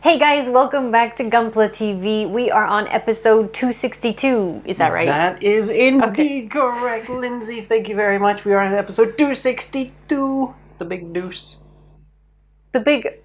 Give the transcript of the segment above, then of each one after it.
Hey guys, welcome back to Gunpla TV. We are on episode 262. Is that right? That is indeed correct, Lindsay. Thank you very much. We are on episode 262. The big deuce. The big...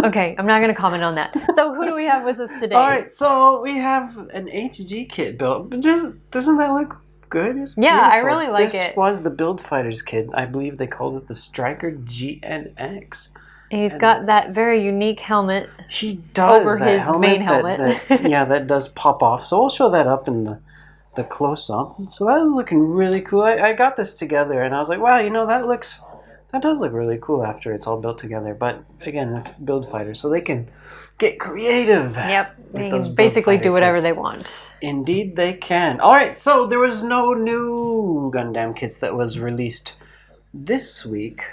Okay, I'm not going to comment on that. So who do we have with us today? Alright, so we have an HG kit built. Doesn't that look good? It's yeah, beautiful. I really like it. This was the Build Fighters kit. I believe they called it the Stryker GN-X. He's got that very unique helmet. She does over that his helmet main helmet. that does pop off. So we'll show that up in the close-up. So that is looking really cool. I got this together and I was like, wow, you know, that does look really cool after it's all built together. But again, it's Build Fighters, so they can get creative. Yep, they can basically do whatever kits. they want. Indeed they can. Alright, so there was no new Gundam kits that was released this week.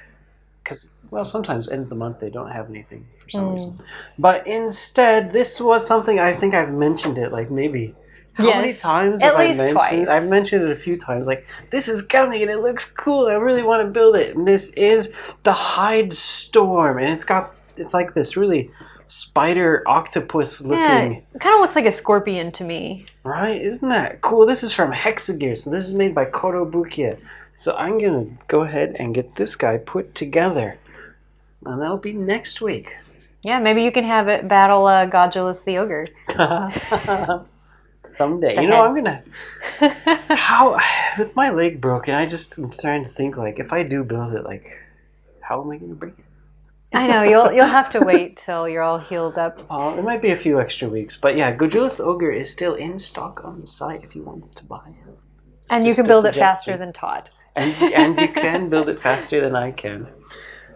Because, well, sometimes end of the month they don't have anything for some reason. But instead, this was something, I think I've mentioned it like maybe... How many times have I mentioned it? I've mentioned it a few times. Like, this is coming and it looks cool. I really want to build it. And this is the Hyde Storm. And it's like this really spider octopus looking... Yeah, it kind of looks like a scorpion to me. Right? Isn't that cool? This is from HEXA. So this is made by Kotobukiya. So I'm going to go ahead and get this guy put together. And that'll be next week. Yeah, maybe you can have it battle Godulus the Ogre. Someday. You know, I'm going to... With my leg broken, I just am trying to think, like, if I do build it, like, how am I going to bring it? I know, you'll have to wait till you're all healed up. It might be a few extra weeks. But yeah, Godulus the Ogre is still in stock on the site if you want to buy it. And you can build it faster than Todd. And you can build it faster than I can.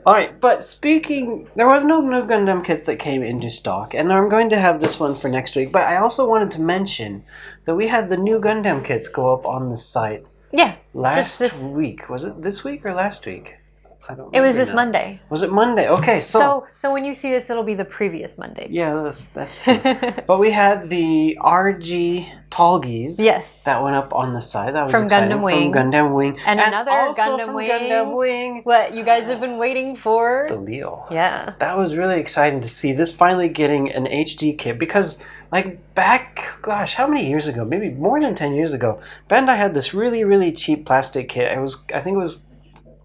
Alright, but there was no new Gundam kits that came into stock, and I'm going to have this one for next week, but I also wanted to mention that we had the new Gundam kits go up on the site. Yeah. Last week. Was it this week or last week? I don't remember. It was this Monday. Was it Monday? Okay, so when you see this, it'll be the previous Monday. Yeah, that's true. But we had the RG Tallgeese. Yes. That went up on the side. That was from exciting. Gundam Wing. From Gundam Wing. And another also Gundam from Wing. Gundam Wing. What you guys have been waiting for? The Leo. Yeah. That was really exciting to see this finally getting an HD kit because, like, back, gosh, how many years ago? Maybe more than 10 years ago. Bandai had this really, really cheap plastic kit. I think it was,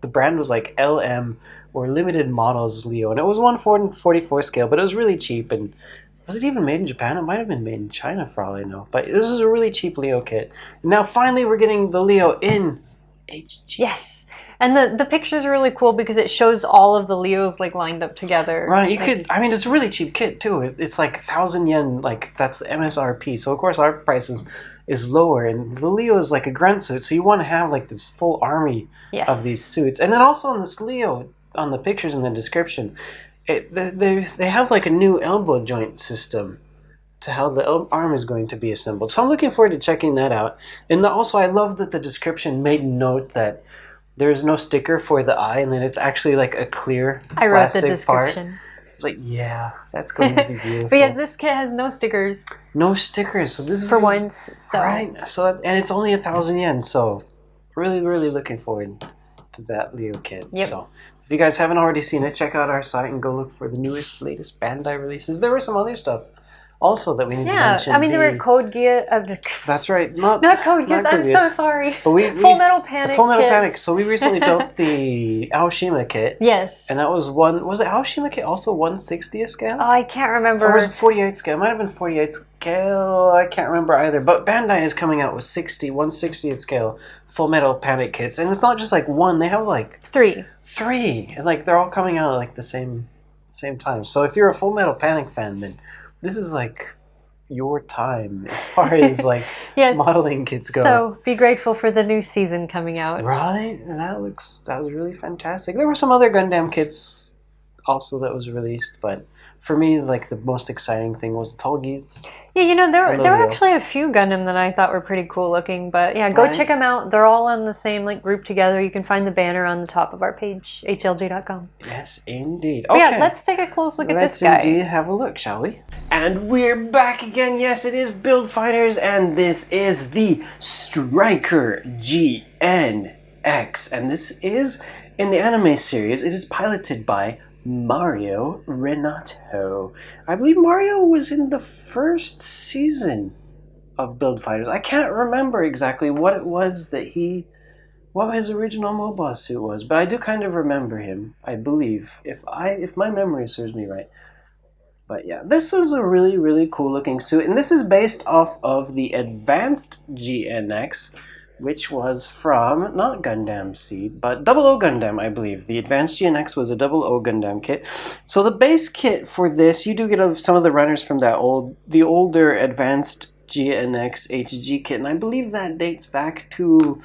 the brand was like LM or Limited Models Leo, and it was 1/44 scale, but it was really cheap. And was it even made in Japan? It might have been made in China for all I know. But this was a really cheap Leo kit. And now finally we're getting the Leo in HG. Yes. And the pictures are really cool because it shows all of the Leos like lined up together. Right, it's a really cheap kit too. It's like 1,000 yen, like that's the MSRP. So of course our price is lower, and the Leo is like a grunt suit, so you want to have like this full army of these suits. And then also on this Leo, on the pictures in the description, they have like a new elbow joint system to how the arm is going to be assembled. So I'm looking forward to checking that out. And also I love that the description made note that there's no sticker for the eye, and then it's actually like a clear I wrote the plastic description. Part. It's like, yeah, that's going to be beautiful. But yes, this kit has no stickers. No stickers. So this is for once. So right. So and it's only 1,000 yen. So really, really looking forward to that Leo kit. Yep. So if you guys haven't already seen it, check out our site and go look for the latest Bandai releases. There were some other stuff also that we need to mention. I mean, there were Code Geass. That's right. Not Code Geass. I'm so sorry. But Full Metal Panic. Full Metal Panic. So we recently built the Aoshima kit. Yes. And that was was it Aoshima kit also 1/60th scale? Oh, I can't remember. Or was it 48 scale? It might have been 48 scale. I can't remember either. But Bandai is coming out with 1/60th scale Full Metal Panic kits. And it's not just like one. They have like three. And like they're all coming out at like the same time. So if you're a Full Metal Panic fan, then this is like your time as far as like modeling kits go. So be grateful for the new season coming out. Right? And that was really fantastic. There were some other Gundam kits also that was released, but for me, like, the most exciting thing was the Tallgeese. Yeah, you know, there were actually a few Gundam that I thought were pretty cool looking, but yeah, go check them out. They're all on the same like group together. You can find the banner on the top of our page, hlg.com. Yes, indeed. Okay. Yeah, let's take a close look at this guy. Let's indeed have a look, shall we? And we're back again. Yes, it is Build Fighters, and this is the Stryker GN-X. And this is, in the anime series, it is piloted by Mario Renato. I believe Mario was in the first season of Build Fighters. I can't remember exactly what it was that what his original mobile suit was, but I do kind of remember him, I believe, if my memory serves me right. But yeah, this is a really, really cool looking suit, and this is based off of the Advanced GN-X, which was from, not Gundam Seed, but 00 Gundam, I believe. The Advanced GN-X was a 00 Gundam kit. So the base kit for this, you do get some of the runners from the older Advanced GN-X HG kit, and I believe that dates back to,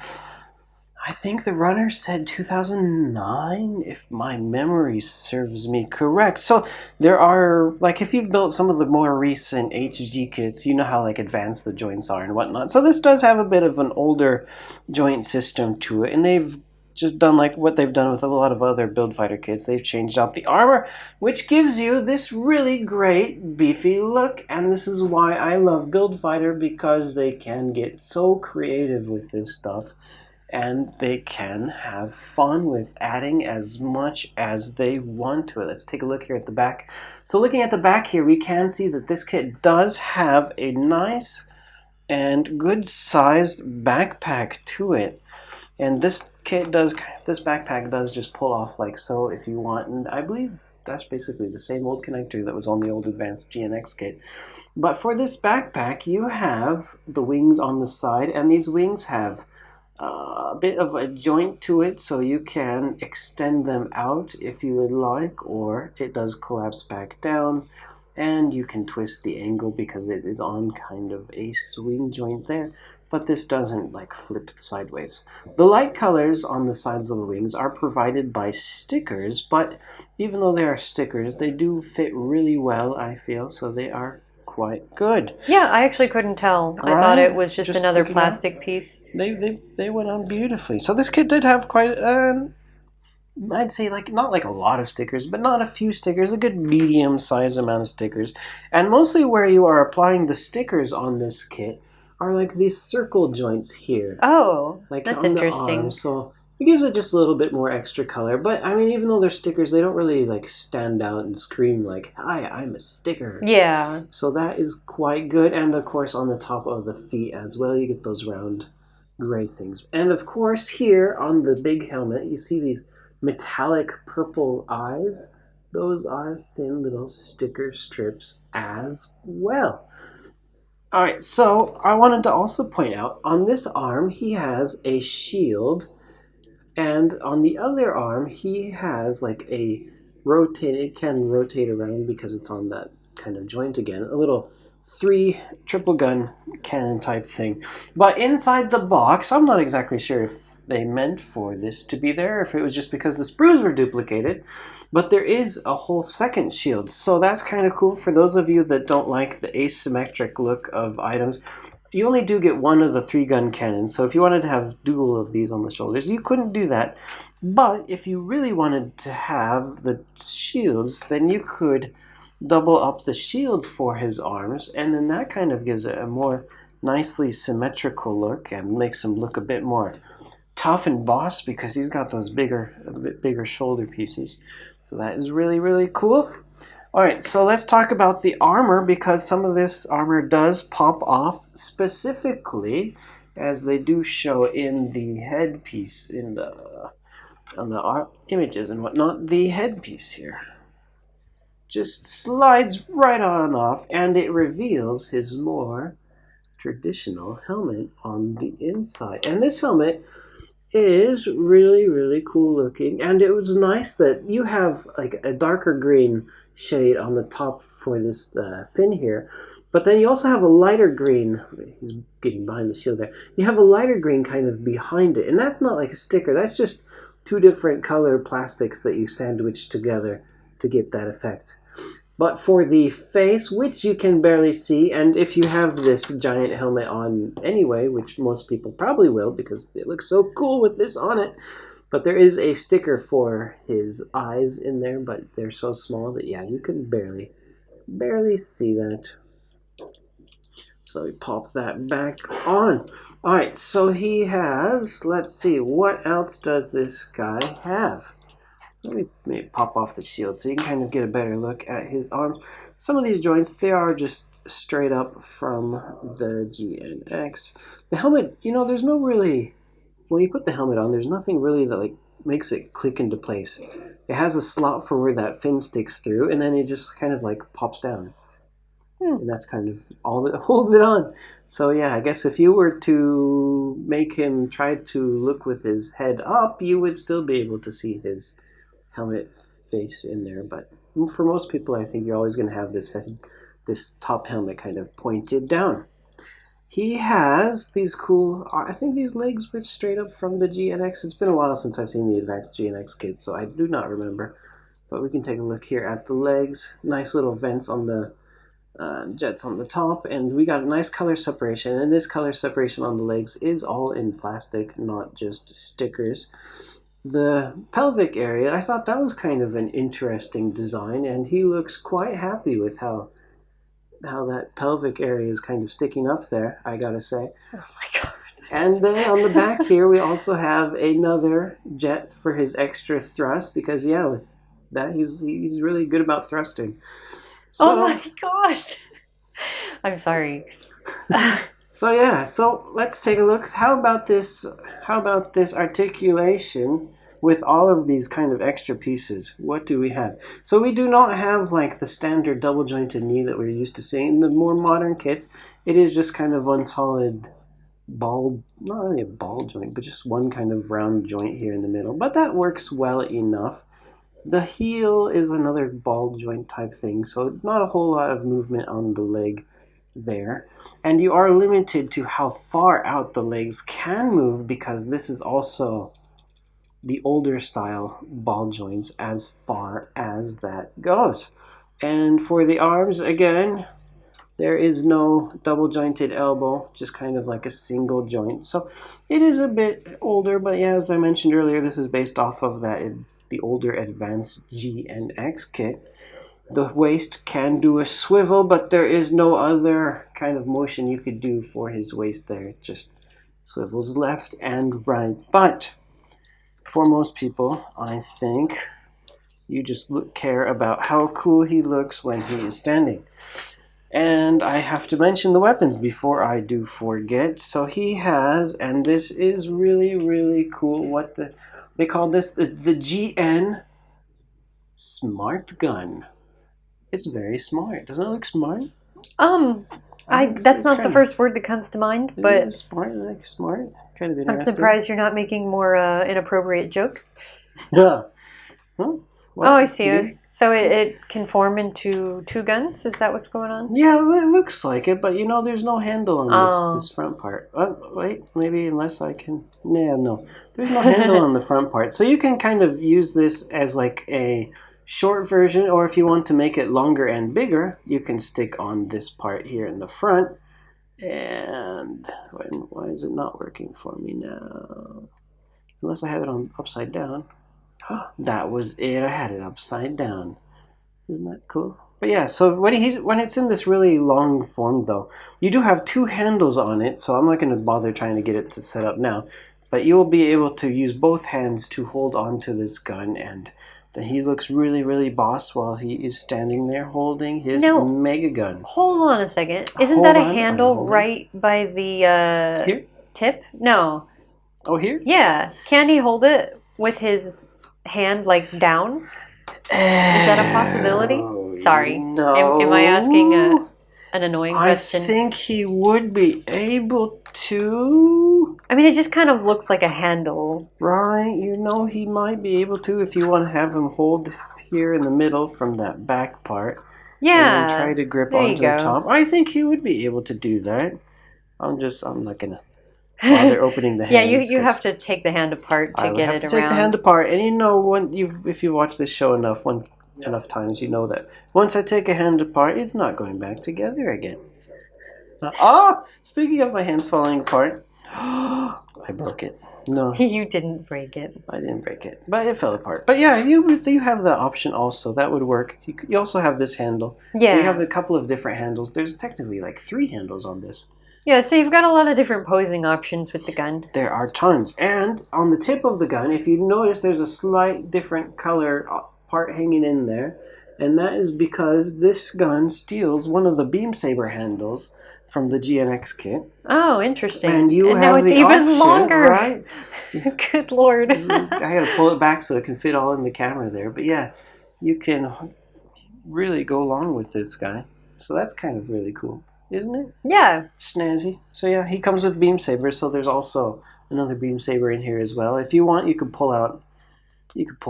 I think the runner said 2009, if my memory serves me correct. So there are, like, if you've built some of the more recent HG kits, you know how, like, advanced the joints are and whatnot. So this does have a bit of an older joint system to it, and they've just done, like, what they've done with a lot of other Build Fighter kits. They've changed out the armor, which gives you this really great, beefy look, and this is why I love Build Fighter, because they can get so creative with this stuff. And they can have fun with adding as much as they want to it. Let's take a look here at the back. So looking at the back here, we can see that this kit does have a nice and good sized backpack to it. And this backpack does just pull off like so if you want. And I believe that's basically the same old connector that was on the old Advanced GN-X kit. But for this backpack, you have the wings on the side, and these wings have a bit of a joint to it, so you can extend them out if you would like, or it does collapse back down, and you can twist the angle because it is on kind of a swing joint there, but this doesn't like flip sideways. The light colors on the sides of the wings are provided by stickers, but even though they are stickers, they do fit really well, I feel, so they are quite good. Yeah, I actually couldn't tell. I thought it was just another plastic piece. They went on beautifully. So this kit did have quite, I'd say, like, not like a lot of stickers, but not a few stickers, a good medium size amount of stickers. And mostly where you are applying the stickers on this kit are like these circle joints here. Oh, like that's on interesting. The arm. So it gives it just a little bit more extra color. But I mean, even though they're stickers, they don't really like stand out and scream like, "Hi, I'm a sticker." Yeah. So that is quite good. And of course, on the top of the feet as well, you get those round gray things. And of course, here on the big helmet, you see these metallic purple eyes. Those are thin little sticker strips as well. All right, so I wanted to also point out, on this arm, he has a shield. And on the other arm, he has like a it can rotate around because it's on that kind of joint again. A little 3 triple gun cannon type thing. But inside the box, I'm not exactly sure if they meant for this to be there, if it was just because the sprues were duplicated. But there is a whole second shield. So that's kind of cool for those of you that don't like the asymmetric look of items. You only do get one of the 3-gun cannons, so if you wanted to have dual of these on the shoulders, you couldn't do that. But if you really wanted to have the shields, then you could double up the shields for his arms, and then that kind of gives it a more nicely symmetrical look and makes him look a bit more tough and boss because he's got those a bit bigger shoulder pieces. So that is really, really cool. Alright, so let's talk about the armor, because some of this armor does pop off, specifically as they do show in the headpiece, on the images and whatnot. The headpiece here just slides right on off, and it reveals his more traditional helmet on the inside. And this helmet is really, really cool looking, and it was nice that you have like a darker green shade on the top for this fin here, but then you also have a lighter green. He's getting behind the shield there. You have a lighter green kind of behind it, and that's not like a sticker. That's just 2 different color plastics that you sandwich together to get that effect. But for the face, which you can barely see, and if you have this giant helmet on anyway, which most people probably will because it looks so cool with this on it, but there is a sticker for his eyes in there, but they're so small that, yeah, you can barely see that. So we pop that back on. All right, so he has, let's see, what else does this guy have? Let me maybe pop off the shield so you can kind of get a better look at his arms. Some of these joints, they are just straight up from the GN-X. The helmet, you know, there's no really, when you put the helmet on, there's nothing really that like makes it click into place. It has a slot for where that fin sticks through, and then it just kind of like pops down. And that's kind of all that holds it on. So yeah, I guess if you were to make him try to look with his head up, you would still be able to see his helmet face in there. But for most people, I think you're always going to have this head, this top helmet kind of pointed down. He has these cool, I think these legs went straight up from the GN-X. It's been a while since I've seen the advanced GN-X kit, so I do not remember. But we can take a look here at the legs. Nice little vents on the jets on the top, and we got a nice color separation, and this color separation on the legs is all in plastic, not just stickers. The pelvic area, I thought that was kind of an interesting design, and he looks quite happy with how that pelvic area is kind of sticking up there, I gotta say. Oh my god. And then on the back here we also have another jet for his extra thrust, because yeah, with that he's really good about thrusting. So, oh my god! I'm sorry. So yeah, so let's take a look. How about this articulation with all of these kind of extra pieces? What do we have? So we do not have like the standard double jointed knee that we're used to seeing in the more modern kits. It is just kind of one solid ball, not really a ball joint, but just one kind of round joint here in the middle. But that works well enough. The heel is another ball joint type thing, so not a whole lot of movement on the leg there. And you are limited to how far out the legs can move, because this is also the older style ball joints as far as that goes. And for the arms, again, there is no double jointed elbow, just kind of like a single joint. So it is a bit older, but yeah, as I mentioned earlier, this is based off of the older advanced GN-X kit. The waist can do a swivel, but there is no other kind of motion you could do for his waist there. It just swivels left and right. But for most people, I think you just care about how cool he looks when he is standing. And I have to mention the weapons before I do forget. So he has, and this is really, really cool, they call this the GN Smart Gun. It's very smart. Doesn't it look smart? That's not the first word that comes to mind, but smart, like smart, kind of interesting. I'm surprised you're not making more inappropriate jokes. Yeah. Huh? Oh, I see. Yeah. So it can form into two guns? Is that what's going on? Yeah, it looks like it, but you know, there's no handle on this front part. Wait, maybe unless I can... Yeah, no. There's no handle on the front part. So you can kind of use this as like a short version, or if you want to make it longer and bigger, you can stick on this part here in the front. And why is it not working for me now? Unless I have it on upside down. That was it. I had it upside down. Isn't that cool? But yeah, so when it's in this really long form though, you do have two handles on it, so I'm not going to bother trying to get it to set up now. But you will be able to use both hands to hold on to this gun, and then he looks really, really boss while he is standing there holding his mega gun. Hold on a second. Isn't that a handle right by the here? Tip? No. Oh, here? Yeah. Can he hold it with his hand like down? Is that a possibility? Sorry. No. Am I asking an annoying question? I think he would be able to. I mean, it just kind of looks like a handle. Right. You know, he might be able to if you want to have him hold here in the middle from that back part. Yeah. And then try to grip onto the top. I think he would be able to do that. I'm not going to bother opening the hands. Yeah, you have to take the hand apart to get it around. I have to take the hand apart, and you know, if you've watched this show enough times, you know that once I take a hand apart, it's not going back together again. Speaking of my hands falling apart, I broke it. No, you didn't break it. I didn't break it, but it fell apart. But yeah, you have that option also. That would work. You also have this handle. Yeah. So you have a couple of different handles. There's technically like 3 handles on this. Yeah, so you've got a lot of different posing options with the gun. There are tons. And on the tip of the gun, if you notice, there's a slight different color part hanging in there. And that is because this gun steals one of the beam saber handles from the GN-X kit. Oh, interesting. And have now it's the even option, longer. Right? Good Lord. I gotta pull it back so it can fit all in the camera there. But yeah, you can really go along with this guy. So that's kind of really cool, isn't it? Yeah. Snazzy. So yeah, he comes with beam sabers, so there's also another beam saber in here as well. If you want, you could pull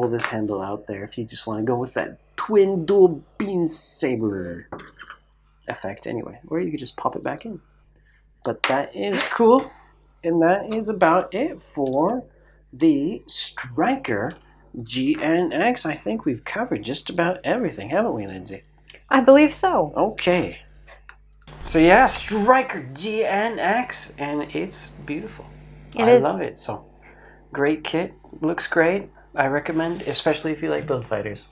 this handle out there if you just want to go with that twin dual beam saber effect anyway. Or you could just pop it back in. But that is cool. And that is about it for the Stryker GN-X. I think we've covered just about everything, haven't we, Lindsay? I believe so. Okay. So yeah, Stryker GN-X, and it's beautiful. I love it. So great kit, looks great. I recommend, especially if you like Build Fighters.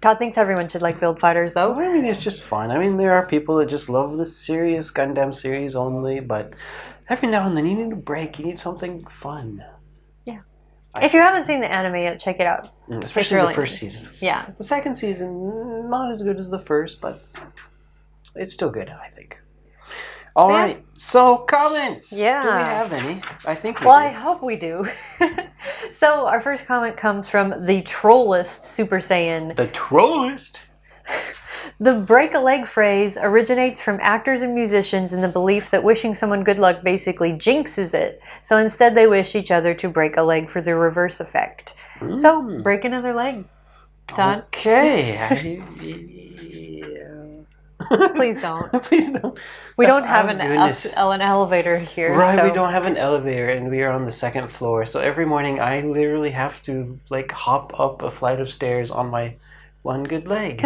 Todd thinks everyone should like Build Fighters, though. I mean, it's just fun. I mean, there are people that just love the serious Gundam series only, but every now and then you need a break. You need something fun. Yeah. If you haven't seen the anime yet, check it out. Especially the first season. Yeah. The second season, not as good as the first, but it's still good, I think. All right. So, comments. Yeah. Do we have any? I think we do. Well, I hope we do. So, our first comment comes from the Trollist Super Saiyan. The Trollist? The break a leg phrase originates from actors and musicians in the belief that wishing someone good luck basically jinxes it. So instead they wish each other to break a leg for the reverse effect. So, break another leg, Todd. Okay. Please don't. Please don't. We don't have an elevator here. Right, so. we don't have an elevator, and we are on the second floor. So every morning I literally have to hop up a flight of stairs on my one good leg.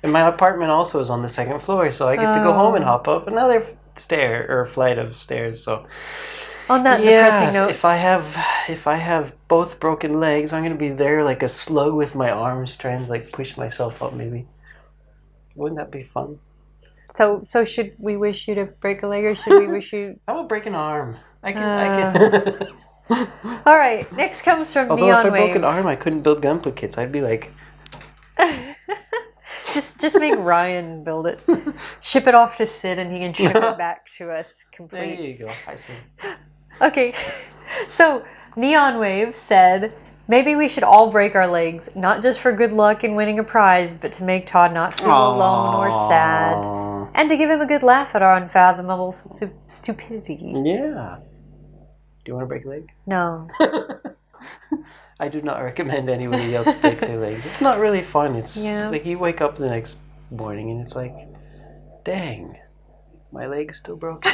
And my apartment also is on the second floor, so I get to go home and hop up another flight of stairs. So on that depressing note, if I have both broken legs, I'm gonna be there like a slug with my arms trying to push myself up. Maybe wouldn't that be fun? So should we wish you to break a leg, or should we wish you? How about break an arm? I can. All right. Next comes from Although Neon if I Wave. broke an arm, I couldn't build Gunpla kits. I'd be like. Just make Ryan build it. Ship it off to Sid, and he can ship it back to us complete. There you go. I see. Okay. So Neon Wave said, maybe we should all break our legs, not just for good luck in winning a prize, but to make Todd not feel alone or sad. And to give him a good laugh at our unfathomable stupidity. Yeah. Do you want to break a leg? No. I do not recommend anybody else break their legs. It's not really fun. It's like you wake up the next morning and it's like, dang, my leg's still broken.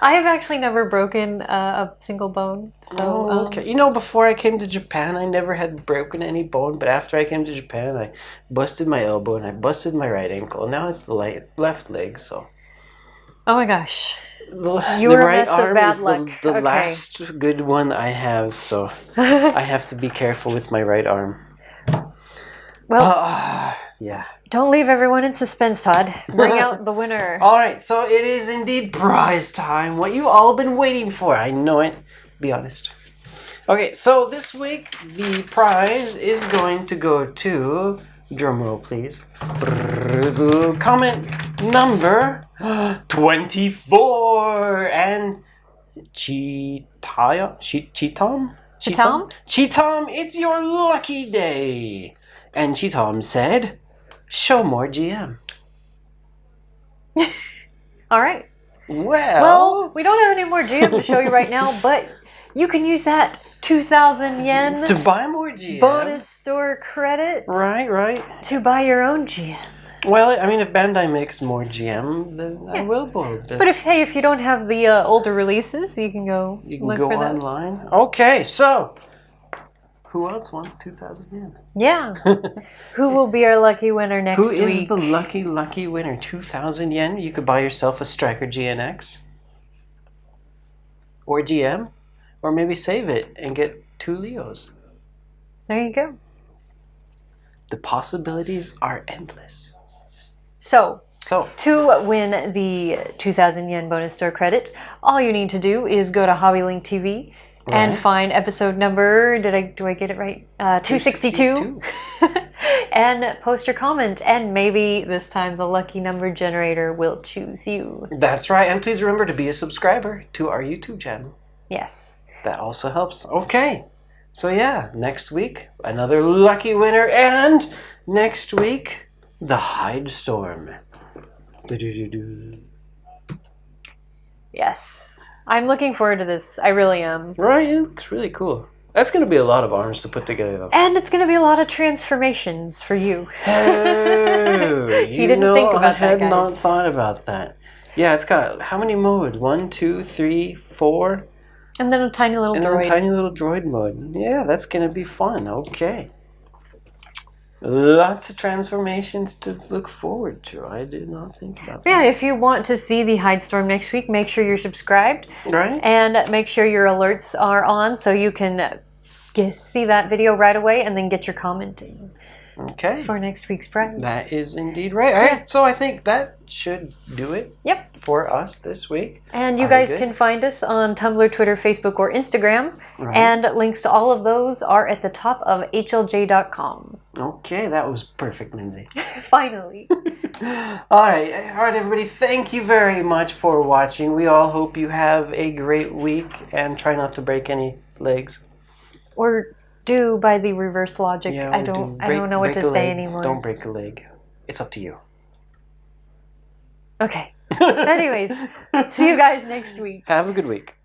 I have actually never broken a single bone. So, okay. Before I came to Japan, I never had broken any bone. But after I came to Japan, I busted my elbow and I busted my right ankle. Now it's the left leg. So. Oh my gosh. The right arm is the last good one I have. So I have to be careful with my right arm. Well, yeah. Don't leave everyone in suspense, Todd. Bring out the winner. All right, so it is indeed prize time. What you all been waiting for. I know it. Be honest. Okay, so this week the prize is going to go to, drumroll please, comment number 24, and Cheetom, it's your lucky day. And Cheetom said, show more GM. All right. Well, we don't have any more GM to show you right now, but you can use that 2,000 yen to buy more GM. Bonus store credit. Right. To buy your own GM. Well, I mean, if Bandai makes more GM, then I will build it. But if you don't have the older releases, you can go look for those. Online. Okay, so who else wants 2,000 yen? Yeah. Who will be our lucky winner next week? Who is the lucky winner? 2,000 yen. You could buy yourself a Stryker GN-X or GM, or maybe save it and get 2 Leos. There you go. The possibilities are endless. So, So, to win the 2,000 yen bonus store credit, all you need to do is go to HobbyLink TV and find episode number, do I get it right? 262. And post your comment, and maybe this time the lucky number generator will choose you. That's right. And please remember to be a subscriber to our YouTube channel. Yes. That also helps. Okay. So yeah, next week, another lucky winner, and next week, the Hyde Storm. Yes. I'm looking forward to this. I really am. Right? It looks really cool. That's going to be a lot of arms to put together, though. And it's going to be a lot of transformations for you. Oh, He didn't think about that, I had guys. not thought about that. Yeah, it's got how many modes? 1, 2, 3, 4. And then a tiny little And droid. then a tiny little droid mode. Yeah, that's going to be fun. Okay. Lots of transformations to look forward to. I did not think about that. Yeah, if you want to see the Hyde Storm next week, make sure you're subscribed. Right? And make sure your alerts are on so you can see that video right away and then get your commenting Okay. for next week's prize. That is indeed right. All right, so I think that should do it Yep. for us this week. And you Are we guys good? can find us on Tumblr, Twitter, Facebook, or Instagram. Right. And links to all of those are at the top of hlj.com. Okay, that was perfect, Lindsay. Finally. All right, everybody. Thank you very much for watching. We all hope you have a great week and try not to break any legs. Or do by the reverse logic. Yeah, I don't know what break to a say leg. anymore. Don't break a leg. It's up to you. Okay. Anyways, see you guys next week. Have a good week.